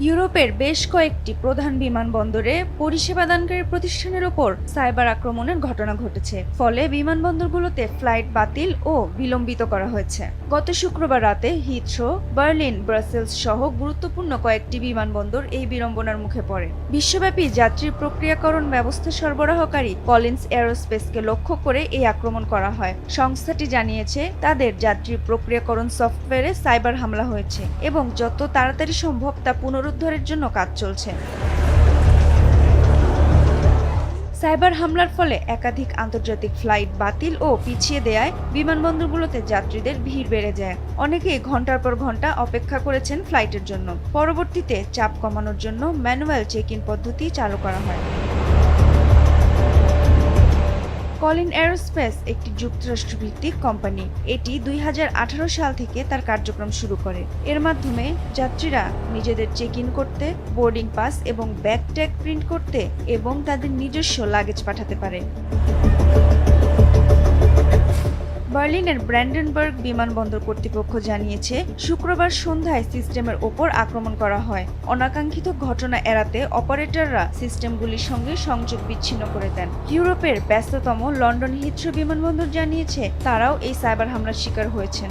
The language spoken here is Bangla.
ইউরোপের বেশ কয়েকটি প্রধান বিমানবন্দরে পরিষেবাদানকারী প্রতিষ্ঠানের ওপর সাইবার আক্রমণের ঘটনা ঘটেছে। ফলে বিমানবন্দরগুলোতে ফ্লাইট বাতিল ও বিলম্বিত করা হয়েছে। গত শুক্রবার রাতে হিথ্রো, বার্লিন, ব্রাসেলস সহ গুরুত্বপূর্ণ কয়েকটি বিমানবন্দর এই বিড়ম্বনার মুখে পড়ে। বিশ্বব্যাপী যাত্রী প্রক্রিয়াকরণ ব্যবস্থা সরবরাহকারী কলিন্স এরোস্পেসকে লক্ষ্য করে এই আক্রমণ করা হয়। সংস্থাটি জানিয়েছে তাদের যাত্রী প্রক্রিয়াকরণ সফটওয়্যারে সাইবার হামলা হয়েছে এবং যত তাড়াতাড়ি সম্ভব তা পুনরুদ্ধারের জন্য কাজ চলছে। সাইবার হামলার ফলে একাধিক আন্তর্জাতিক ফ্লাইট বাতিল ও পিছিয়ে দেয়ায় বিমানবন্দরগুলোতে যাত্রীদের ভিড় বেড়ে যায়। অনেকেই ঘন্টার পর ঘন্টা অপেক্ষা করেছেন ফ্লাইটের জন্য। পরবর্তীতে চাপ কমানোর জন্য ম্যানুয়াল চেক ইন পদ্ধতি চালু করা হয়। কলিন এরোস্পেস একটি যুক্তরাষ্ট্রভিত্তিক কোম্পানি। এটি 2018 সাল থেকে তার কার্যক্রম শুরু করে। এর মাধ্যমে যাত্রীরা নিজেদের চেক ইন করতে, বোর্ডিং পাস এবং ব্যাগ ট্যাগ প্রিন্ট করতে এবং তাদের নিজস্ব লাগেজ পাঠাতে পারে। বার্লিনের ব্র্যান্ডেনবার্গ বিমানবন্দর কর্তৃপক্ষ জানিয়েছে শুক্রবার সন্ধ্যায় সিস্টেমের ওপর আক্রমণ করা হয়। অনাকাঙ্ক্ষিত ঘটনা এড়াতে অপারেটররা সিস্টেমগুলির সঙ্গে সংযোগ বিচ্ছিন্ন করে দেন। ইউরোপের ব্যস্ততম লন্ডন হিথ্রো বিমানবন্দর জানিয়েছে তারাও এই সাইবার হামলার শিকার হয়েছেন।